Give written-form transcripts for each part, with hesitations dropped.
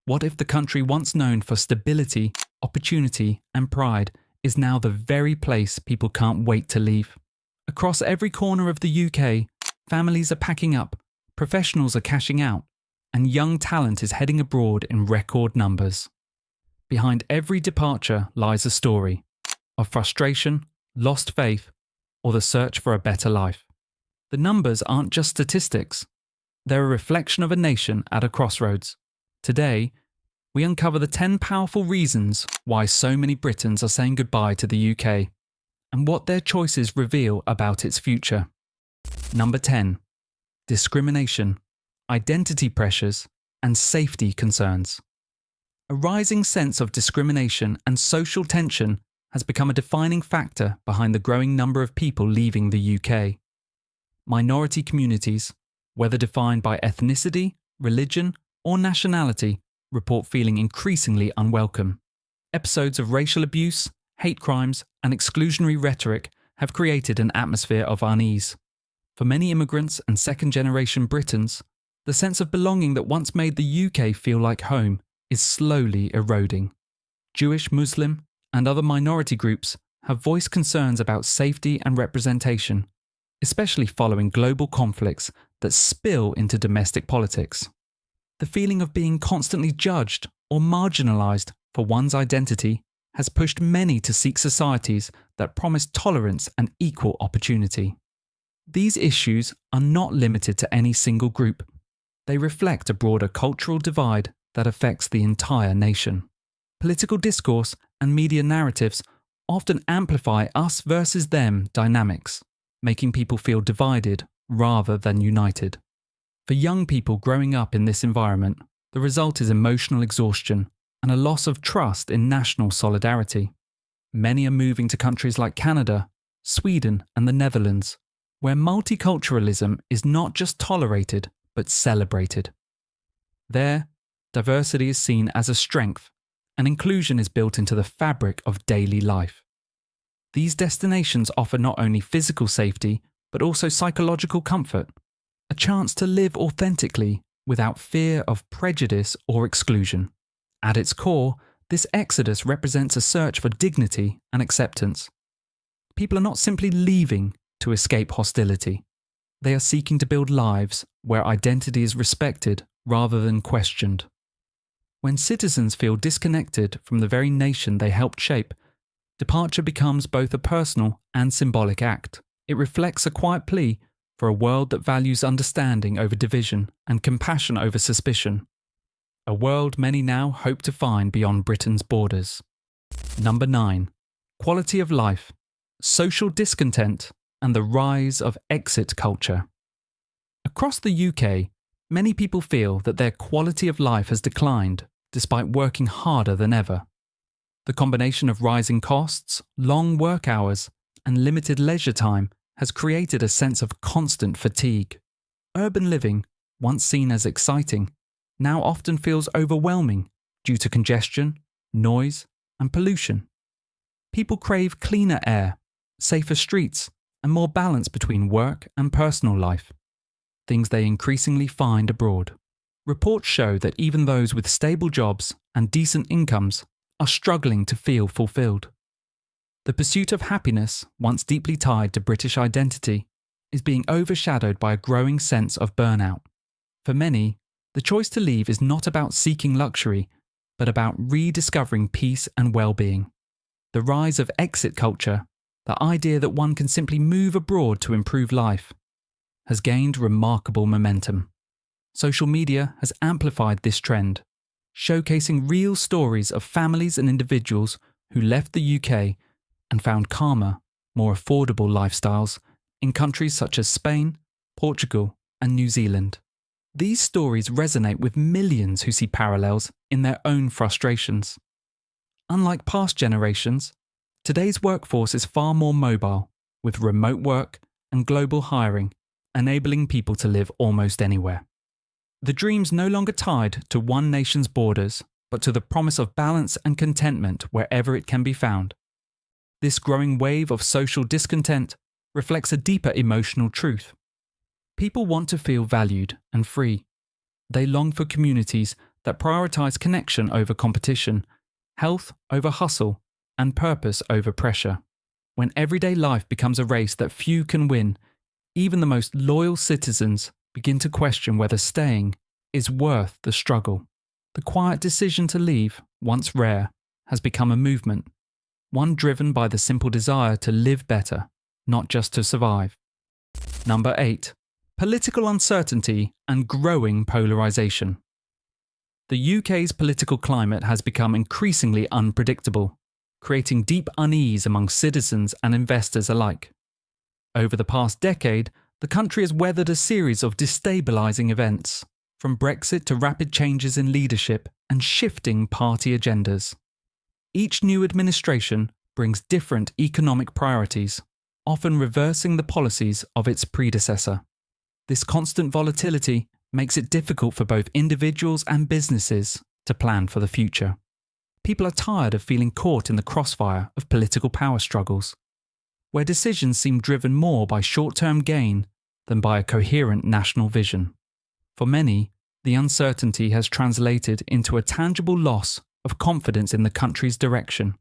What if the country once known for stability, opportunity, and pride is now the very place people can't wait to leave? Across every corner of the UK, families are packing up, professionals are cashing out, and young talent is heading abroad in record numbers. Behind every departure lies a story of frustration, lost faith, or the search for a better life. The numbers aren't just statistics. They're a reflection of a nation at a crossroads. Today, we uncover the 10 powerful reasons why so many Britons are saying goodbye to the UK, and what their choices reveal about its future. Number 10. Discrimination, identity pressures, and safety concerns. A rising sense of discrimination and social tension has become a defining factor behind the growing number of people leaving the UK. Minority communities, whether defined by ethnicity, religion, or nationality, report feeling increasingly unwelcome. Episodes of racial abuse, hate crimes, and exclusionary rhetoric have created an atmosphere of unease. For many immigrants and second-generation Britons, the sense of belonging that once made the UK feel like home is slowly eroding. Jewish, Muslim, and other minority groups have voiced concerns about safety and representation, especially following global conflicts that spill into domestic politics. The feeling of being constantly judged or marginalised for one's identity has pushed many to seek societies that promise tolerance and equal opportunity. These issues are not limited to any single group. They reflect a broader cultural divide that affects the entire nation. Political discourse and media narratives often amplify us versus them dynamics, making people feel divided rather than united. For young people growing up in this environment, the result is emotional exhaustion and a loss of trust in national solidarity. Many are moving to countries like Canada, Sweden, and the Netherlands, where multiculturalism is not just tolerated, but celebrated. There, diversity is seen as a strength, and inclusion is built into the fabric of daily life. These destinations offer not only physical safety, but also psychological comfort, a chance to live authentically without fear of prejudice or exclusion. At its core, this exodus represents a search for dignity and acceptance. People are not simply leaving to escape hostility. They are seeking to build lives where identity is respected rather than questioned. When citizens feel disconnected from the very nation they helped shape, departure becomes both a personal and symbolic act. It reflects a quiet plea for a world that values understanding over division and compassion over suspicion. A world many now hope to find beyond Britain's borders. Number 9. Quality of life, social discontent, and the rise of exit culture. Across the UK, many people feel that their quality of life has declined despite working harder than ever. The combination of rising costs, long work hours, and limited leisure time has created a sense of constant fatigue. Urban living, once seen as exciting, now often feels overwhelming due to congestion, noise, and pollution. People crave cleaner air, safer streets, and more balance between work and personal life, things they increasingly find abroad. Reports show that even those with stable jobs and decent incomes are struggling to feel fulfilled. The pursuit of happiness, once deeply tied to British identity, is being overshadowed by a growing sense of burnout. For many, the choice to leave is not about seeking luxury, but about rediscovering peace and well-being. The rise of exit culture, the idea that one can simply move abroad to improve life, has gained remarkable momentum. Social media has amplified this trend, showcasing real stories of families and individuals who left the UK and found calmer, more affordable lifestyles in countries such as Spain, Portugal, and New Zealand. These stories resonate with millions who see parallels in their own frustrations. Unlike past generations, today's workforce is far more mobile, with remote work and global hiring, enabling people to live almost anywhere. The dream's no longer tied to one nation's borders, but to the promise of balance and contentment wherever it can be found. This growing wave of social discontent reflects a deeper emotional truth. People want to feel valued and free. They long for communities that prioritize connection over competition, health over hustle, and purpose over pressure. When everyday life becomes a race that few can win, even the most loyal citizens begin to question whether staying is worth the struggle. The quiet decision to leave, once rare, has become a movement, one driven by the simple desire to live better, not just to survive. Number 8. Political uncertainty and growing polarisation. The UK's political climate has become increasingly unpredictable, creating deep unease among citizens and investors alike. Over the past decade, the country has weathered a series of destabilising events, from Brexit to rapid changes in leadership and shifting party agendas. Each new administration brings different economic priorities, often reversing the policies of its predecessor. This constant volatility makes it difficult for both individuals and businesses to plan for the future. People are tired of feeling caught in the crossfire of political power struggles, where decisions seem driven more by short-term gain than by a coherent national vision. For many, the uncertainty has translated into a tangible loss of confidence in the country's direction,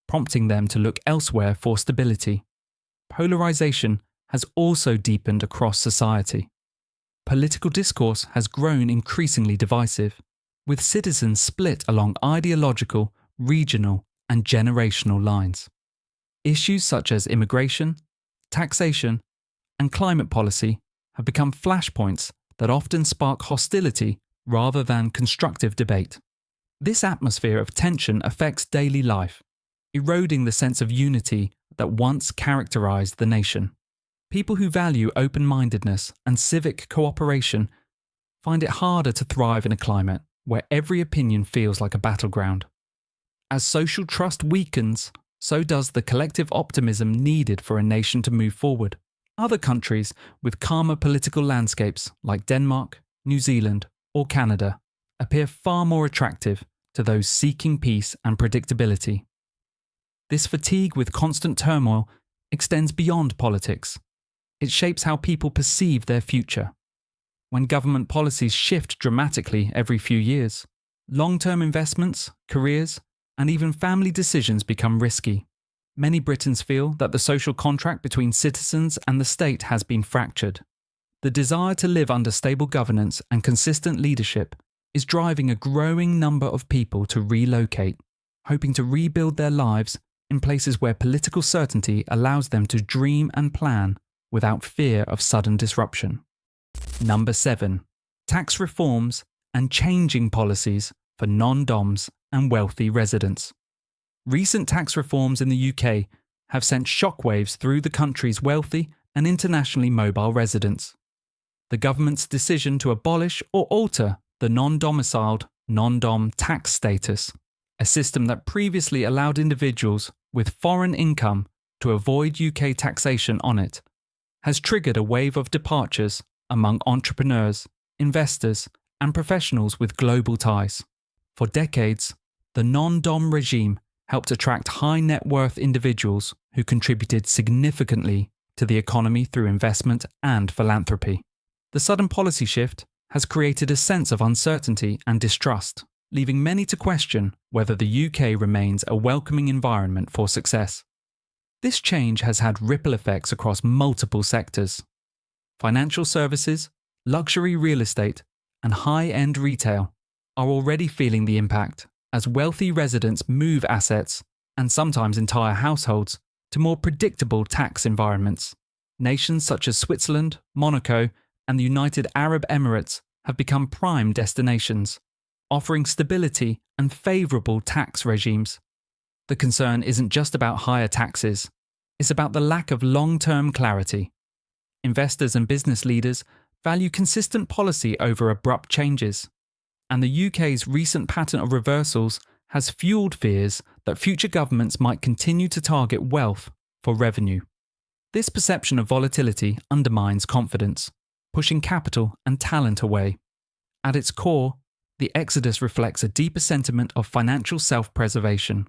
prompting them to look elsewhere for stability. Polarisation has also deepened across society. Political discourse has grown increasingly divisive, with citizens split along ideological, regional, and generational lines. Issues such as immigration, taxation, and climate policy have become flashpoints that often spark hostility rather than constructive debate. This atmosphere of tension affects daily life, eroding the sense of unity that once characterized the nation. People who value open-mindedness and civic cooperation find it harder to thrive in a climate where every opinion feels like a battleground. As social trust weakens, so does the collective optimism needed for a nation to move forward. Other countries with calmer political landscapes like Denmark, New Zealand, or Canada appear far more attractive to those seeking peace and predictability. This fatigue with constant turmoil extends beyond politics. It shapes how people perceive their future. When government policies shift dramatically every few years, long-term investments, careers, and even family decisions become risky. Many Britons feel that the social contract between citizens and the state has been fractured. The desire to live under stable governance and consistent leadership is driving a growing number of people to relocate, hoping to rebuild their lives in places where political certainty allows them to dream and plan without fear of sudden disruption. Number 7. Tax reforms and changing policies for non-DOMs and wealthy residents. Recent tax reforms in the UK have sent shockwaves through the country's wealthy and internationally mobile residents. The government's decision to abolish or alter the non-domiciled, non-dom tax status, a system that previously allowed individuals with foreign income to avoid UK taxation on it, has triggered a wave of departures among entrepreneurs, investors, and professionals with global ties. For decades, the non-dom regime helped attract high net worth individuals who contributed significantly to the economy through investment and philanthropy. The sudden policy shift has created a sense of uncertainty and distrust, leaving many to question whether the UK remains a welcoming environment for success. This change has had ripple effects across multiple sectors. Financial services, luxury real estate, and high-end retail are already feeling the impact as wealthy residents move assets, and sometimes entire households, to more predictable tax environments. Nations such as Switzerland, Monaco, and the United Arab Emirates have become prime destinations, offering stability and favourable tax regimes. The concern isn't just about higher taxes, it's about the lack of long-term clarity. Investors and business leaders value consistent policy over abrupt changes, and the UK's recent pattern of reversals has fuelled fears that future governments might continue to target wealth for revenue. This perception of volatility undermines confidence, pushing capital and talent away. At its core, the exodus reflects a deeper sentiment of financial self-preservation.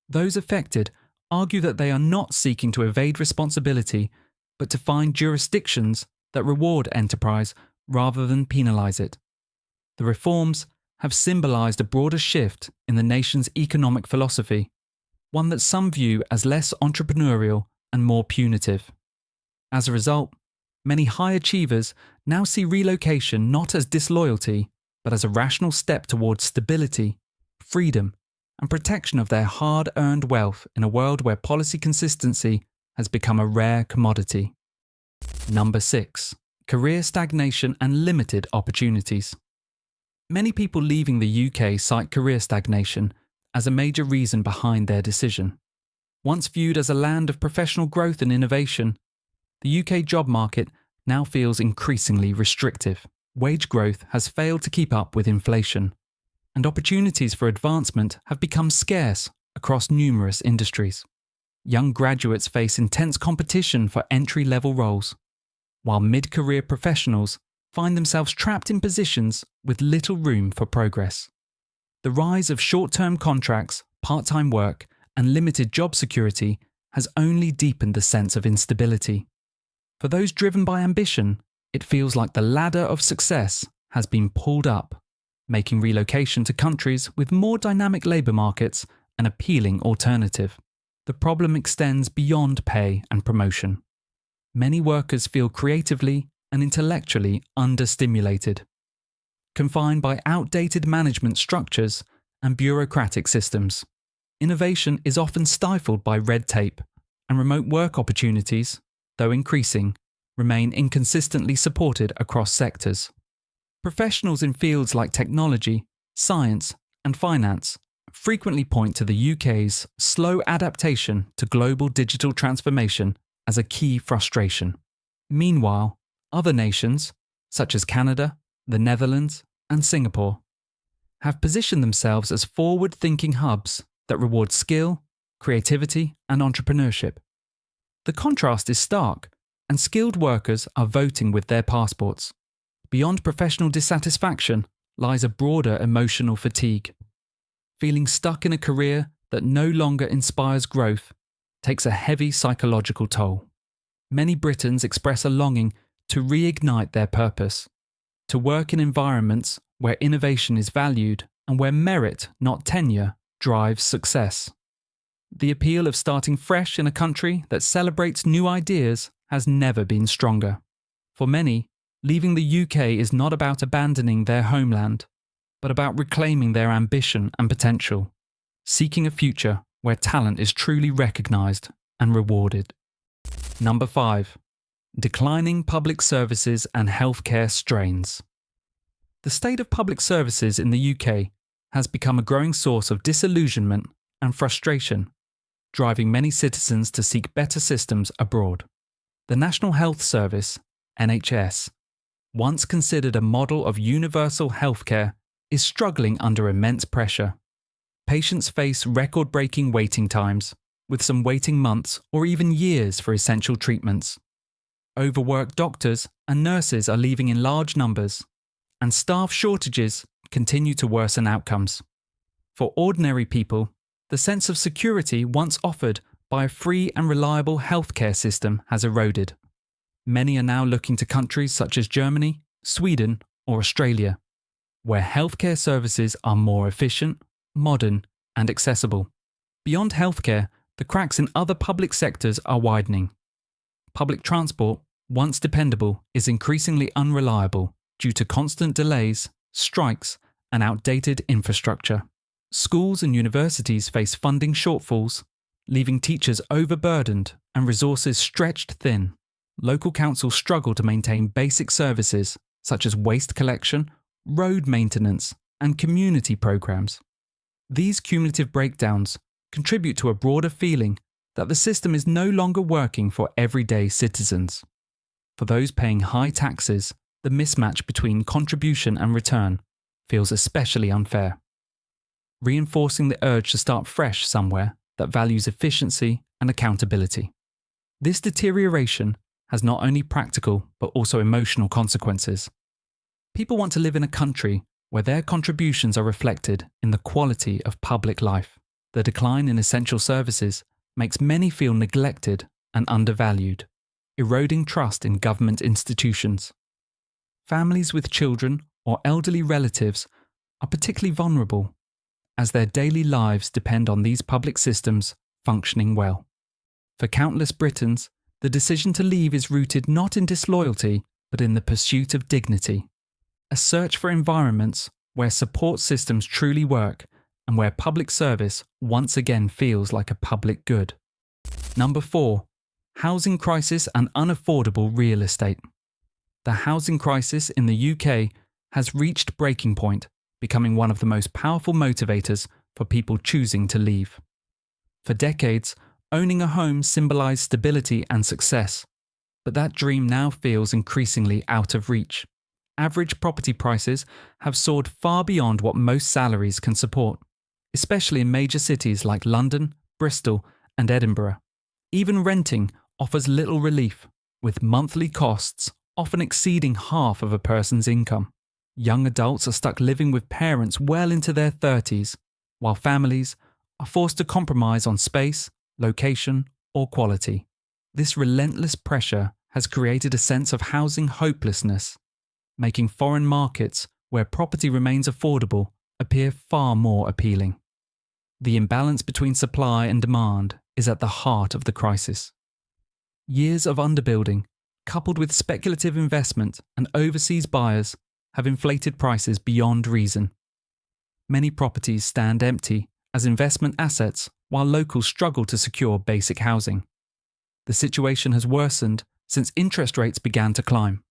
Those affected argue that they are not seeking to evade responsibility, but to find jurisdictions that reward enterprise rather than penalise it. The reforms have symbolized a broader shift in the nation's economic philosophy, one that some view as less entrepreneurial and more punitive. As a result, many high achievers now see relocation not as disloyalty, but as a rational step towards stability, freedom, and protection of their hard-earned wealth in a world where policy consistency has become a rare commodity. Number 6. Career stagnation and limited opportunities. Many people leaving the UK cite career stagnation as a major reason behind their decision. Once viewed as a land of professional growth and innovation, the UK job market now feels increasingly restrictive. Wage growth has failed to keep up with inflation, and opportunities for advancement have become scarce across numerous industries. Young graduates face intense competition for entry-level roles, while mid-career professionals find themselves trapped in positions with little room for progress. The rise of short-term contracts, part-time work, and limited job security has only deepened the sense of instability. For those driven by ambition, it feels like the ladder of success has been pulled up, making relocation to countries with more dynamic labour markets an appealing alternative. The problem extends beyond pay and promotion. Many workers feel creatively and intellectually understimulated, confined by outdated management structures and bureaucratic systems. Innovation is often stifled by red tape, and remote work opportunities, though increasing, remain inconsistently supported across sectors. Professionals in fields like technology, science, and finance frequently point to the UK's slow adaptation to global digital transformation as a key frustration. Meanwhile, other nations, such as Canada, the Netherlands, and Singapore, have positioned themselves as forward-thinking hubs that reward skill, creativity, and entrepreneurship. The contrast is stark, and skilled workers are voting with their passports. Beyond professional dissatisfaction lies a broader emotional fatigue. Feeling stuck in a career that no longer inspires growth takes a heavy psychological toll. Many Britons express a longing to reignite their purpose, to work in environments where innovation is valued and where merit, not tenure, drives success. The appeal of starting fresh in a country that celebrates new ideas has never been stronger. For many, leaving the UK is not about abandoning their homeland, but about reclaiming their ambition and potential, seeking a future where talent is truly recognised and rewarded. Number 5. Declining public services and healthcare strains. The state of public services in the UK has become a growing source of disillusionment and frustration, driving many citizens to seek better systems abroad. The National Health Service, NHS, once considered a model of universal healthcare, is struggling under immense pressure. Patients face record-breaking waiting times, with some waiting months or even years for essential treatments. Overworked doctors and nurses are leaving in large numbers, and staff shortages continue to worsen outcomes. For ordinary people, the sense of security once offered by a free and reliable healthcare system has eroded. Many are now looking to countries such as Germany, Sweden, or Australia, where healthcare services are more efficient, modern, and accessible. Beyond healthcare, the cracks in other public sectors are widening. Public transport, once dependable, is increasingly unreliable due to constant delays, strikes, and outdated infrastructure. Schools and universities face funding shortfalls, leaving teachers overburdened and resources stretched thin. Local councils struggle to maintain basic services such as waste collection, road maintenance, and community programs. These cumulative breakdowns contribute to a broader feeling that the system is no longer working for everyday citizens. For those paying high taxes, the mismatch between contribution and return feels especially unfair, reinforcing the urge to start fresh somewhere that values efficiency and accountability. This deterioration has not only practical but also emotional consequences. People want to live in a country where their contributions are reflected in the quality of public life. The decline in essential services makes many feel neglected and undervalued, eroding trust in government institutions. Families with children or elderly relatives are particularly vulnerable, as their daily lives depend on these public systems functioning well. For countless Britons, the decision to leave is rooted not in disloyalty, but in the pursuit of dignity, a search for environments where support systems truly work and where public service once again feels like a public good. Number 4. Housing crisis and unaffordable real estate. The housing crisis in the UK has reached breaking point, becoming one of the most powerful motivators for people choosing to leave. For decades, owning a home symbolised stability and success, but that dream now feels increasingly out of reach. Average property prices have soared far beyond what most salaries can support, especially in major cities like London, Bristol, and Edinburgh. Even renting offers little relief, with monthly costs often exceeding half of a person's income. Young adults are stuck living with parents well into their 30s, while families are forced to compromise on space, location, or quality. This relentless pressure has created a sense of housing hopelessness, making foreign markets where property remains affordable appear far more appealing. The imbalance between supply and demand is at the heart of the crisis. Years of underbuilding, coupled with speculative investment and overseas buyers, have inflated prices beyond reason. Many properties stand empty as investment assets while locals struggle to secure basic housing. The situation has worsened since interest rates began to climb,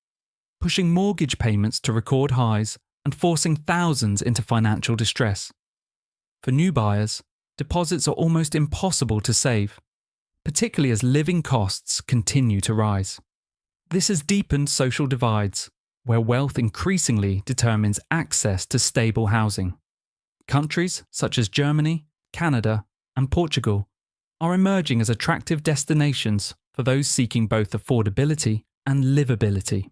pushing mortgage payments to record highs and forcing thousands into financial distress. For new buyers, deposits are almost impossible to save, particularly as living costs continue to rise. This has deepened social divides, where wealth increasingly determines access to stable housing. Countries such as Germany, Canada, and Portugal are emerging as attractive destinations for those seeking both affordability and livability.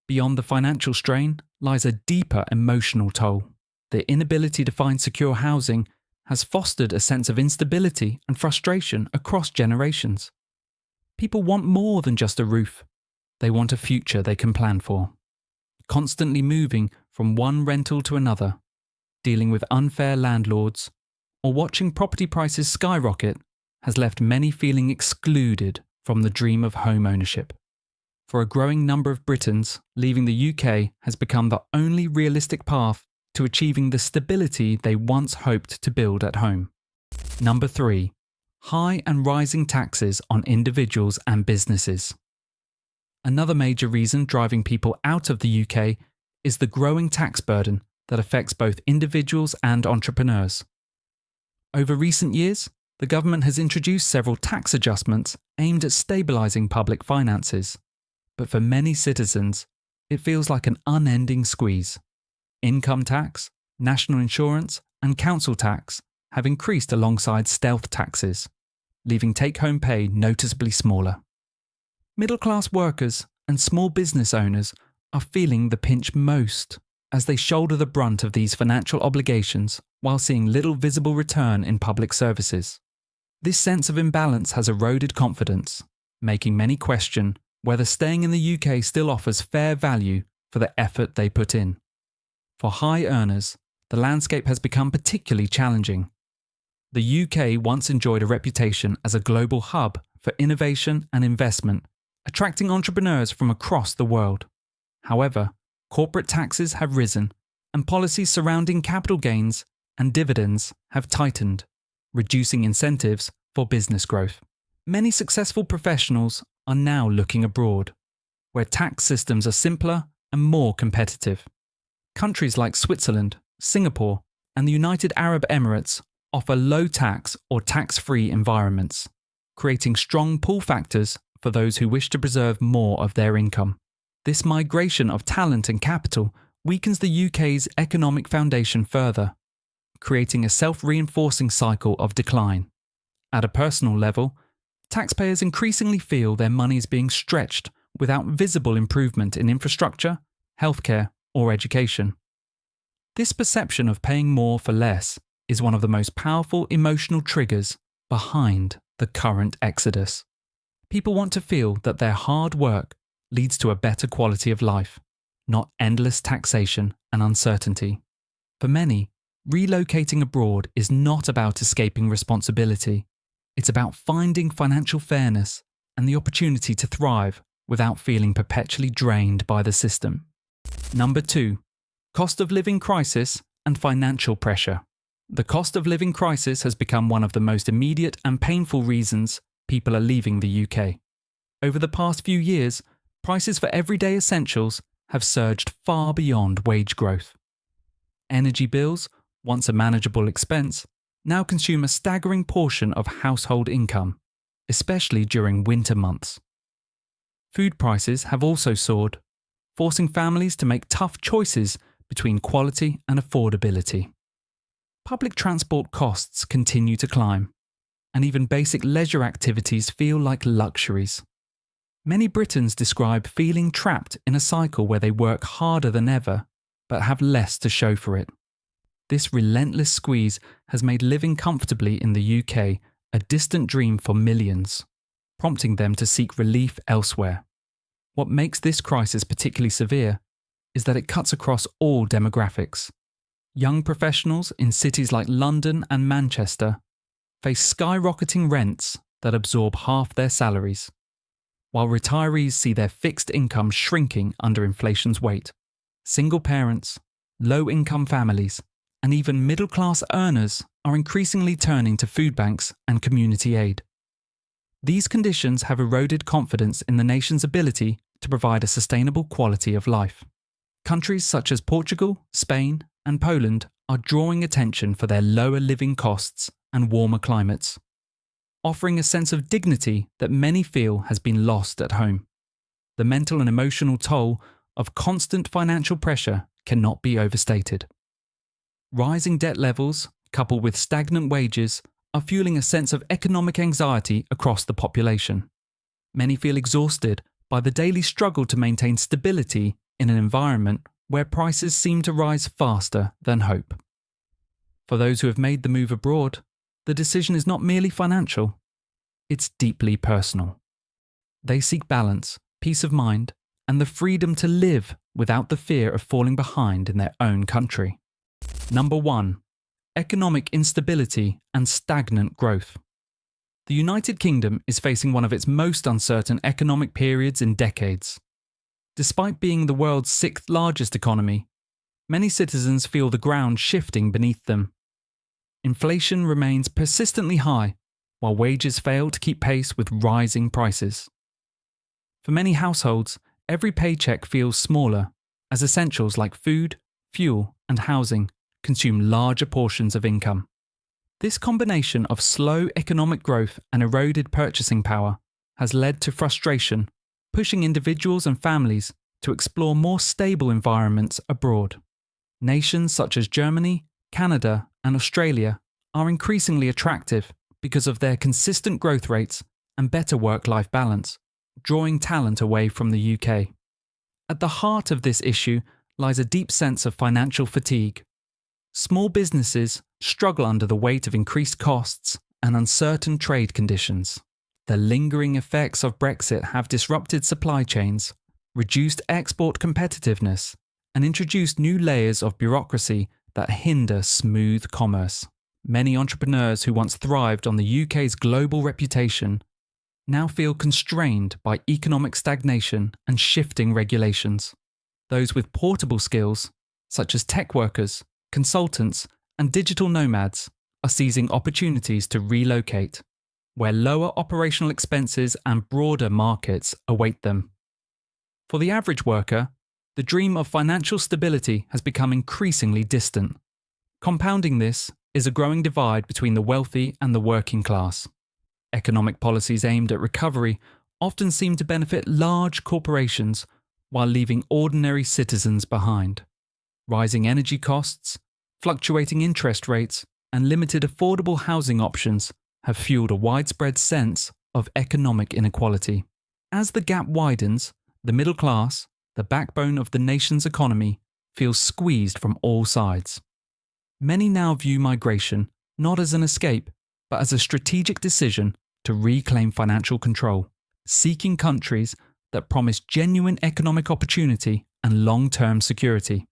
Beyond the financial strain lies a deeper emotional toll. The inability to find secure housing has fostered a sense of instability and frustration across generations. People want more than just a roof. They want a future they can plan for. Constantly moving from one rental to another, dealing with unfair landlords, or watching property prices skyrocket has left many feeling excluded from the dream of home ownership. For a growing number of Britons, leaving the UK has become the only realistic path to achieving the stability they once hoped to build at home. Number 3. High and rising taxes on individuals and businesses. Another major reason driving people out of the UK is the growing tax burden that affects both individuals and entrepreneurs. Over recent years, the government has introduced several tax adjustments aimed at stabilising public finances. But for many citizens, it feels like an unending squeeze. Income tax, national insurance, and council tax have increased alongside stealth taxes, leaving take-home pay noticeably smaller. Middle-class workers and small business owners are feeling the pinch most as they shoulder the brunt of these financial obligations while seeing little visible return in public services. This sense of imbalance has eroded confidence, making many question whether staying in the UK still offers fair value for the effort they put in. For high earners, the landscape has become particularly challenging. The UK once enjoyed a reputation as a global hub for innovation and investment, attracting entrepreneurs from across the world. However, corporate taxes have risen, and policies surrounding capital gains and dividends have tightened, reducing incentives for business growth. Many successful professionals are now looking abroad, where tax systems are simpler and more competitive. Countries like Switzerland, Singapore, and the United Arab Emirates offer low tax or tax-free environments, creating strong pull factors for those who wish to preserve more of their income. This migration of talent and capital weakens the UK's economic foundation further, creating a self-reinforcing cycle of decline. At a personal level, taxpayers increasingly feel their money is being stretched without visible improvement in infrastructure, healthcare, or education. This perception of paying more for less is one of the most powerful emotional triggers behind the current exodus. People want to feel that their hard work leads to a better quality of life, not endless taxation and uncertainty. For many, relocating abroad is not about escaping responsibility. It's about finding financial fairness and the opportunity to thrive without feeling perpetually drained by the system. Number 2, cost of living crisis and financial pressure. The cost of living crisis has become one of the most immediate and painful reasons people are leaving the UK. Over the past few years, prices for everyday essentials have surged far beyond wage growth. Energy bills, once a manageable expense, now consume a staggering portion of household income, especially during winter months. Food prices have also soared, forcing families to make tough choices between quality and affordability. Public transport costs continue to climb, and even basic leisure activities feel like luxuries. Many Britons describe feeling trapped in a cycle where they work harder than ever, but have less to show for it. This relentless squeeze has made living comfortably in the UK a distant dream for millions, prompting them to seek relief elsewhere. What makes this crisis particularly severe is that it cuts across all demographics. Young professionals in cities like London and Manchester face skyrocketing rents that absorb half their salaries, while retirees see their fixed income shrinking under inflation's weight. Single parents, low-income families, and even middle-class earners are increasingly turning to food banks and community aid. These conditions have eroded confidence in the nation's ability to provide a sustainable quality of life. Countries such as Portugal, Spain, and Poland are drawing attention for their lower living costs and warmer climates, offering a sense of dignity that many feel has been lost at home. The mental and emotional toll of constant financial pressure cannot be overstated. Rising debt levels, coupled with stagnant wages, are fueling a sense of economic anxiety across the population. Many feel exhausted by the daily struggle to maintain stability in an environment where prices seem to rise faster than hope. For those who have made the move abroad, the decision is not merely financial, it's deeply personal. They seek balance, peace of mind, and the freedom to live without the fear of falling behind in their own country. Number 1. Economic instability and stagnant growth. The United Kingdom is facing one of its most uncertain economic periods in decades. Despite being the world's 6th largest economy, many citizens feel the ground shifting beneath them. Inflation remains persistently high, while wages fail to keep pace with rising prices. For many households, every paycheck feels smaller, as essentials like food, fuel, and housing consume larger portions of income. This combination of slow economic growth and eroded purchasing power has led to frustration, pushing individuals and families to explore more stable environments abroad. Nations such as Germany, Canada, and Australia are increasingly attractive because of their consistent growth rates and better work-life balance, drawing talent away from the UK. At the heart of this issue lies a deep sense of financial fatigue. Small businesses struggle under the weight of increased costs and uncertain trade conditions. The lingering effects of Brexit have disrupted supply chains, reduced export competitiveness, and introduced new layers of bureaucracy that hinder smooth commerce. Many entrepreneurs who once thrived on the UK's global reputation now feel constrained by economic stagnation and shifting regulations. Those with portable skills, such as tech workers, consultants, and digital nomads, are seizing opportunities to relocate, where lower operational expenses and broader markets await them. For the average worker, the dream of financial stability has become increasingly distant. Compounding this is a growing divide between the wealthy and the working class. Economic policies aimed at recovery often seem to benefit large corporations while leaving ordinary citizens behind. Rising energy costs, fluctuating interest rates, and limited affordable housing options have fueled a widespread sense of economic inequality. As the gap widens, the middle class, the backbone of the nation's economy, feels squeezed from all sides. Many now view migration not as an escape, but as a strategic decision to reclaim financial control, seeking countries that promise genuine economic opportunity and long-term security.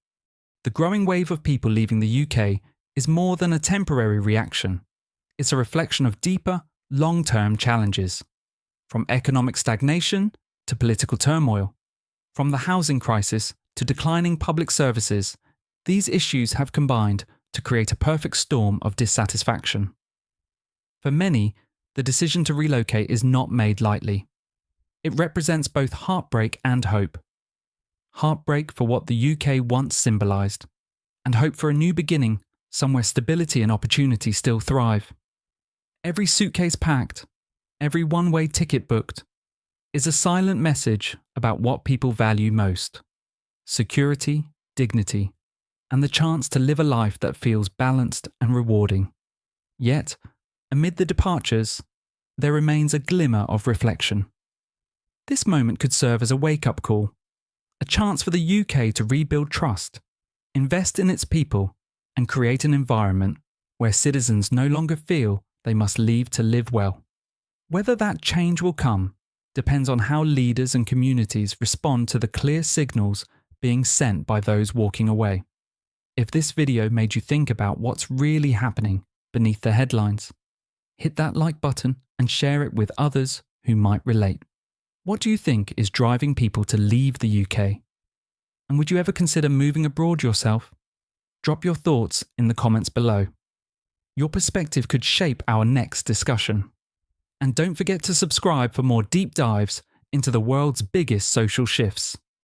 The growing wave of people leaving the UK is more than a temporary reaction. It's a reflection of deeper, long-term challenges. From economic stagnation to political turmoil, from the housing crisis to declining public services, these issues have combined to create a perfect storm of dissatisfaction. For many, the decision to relocate is not made lightly. It represents both heartbreak and hope. Heartbreak for what the UK once symbolised, and hope for a new beginning somewhere stability and opportunity still thrive. Every suitcase packed, every one-way ticket booked, is a silent message about what people value most: security, dignity, and the chance to live a life that feels balanced and rewarding. Yet, amid the departures, there remains a glimmer of reflection. This moment could serve as a wake-up call, a chance for the UK to rebuild trust, invest in its people, and create an environment where citizens no longer feel they must leave to live well. Whether that change will come depends on how leaders and communities respond to the clear signals being sent by those walking away. If this video made you think about what's really happening beneath the headlines, hit that like button and share it with others who might relate. What do you think is driving people to leave the UK? And would you ever consider moving abroad yourself? Drop your thoughts in the comments below. Your perspective could shape our next discussion. And don't forget to subscribe for more deep dives into the world's biggest social shifts.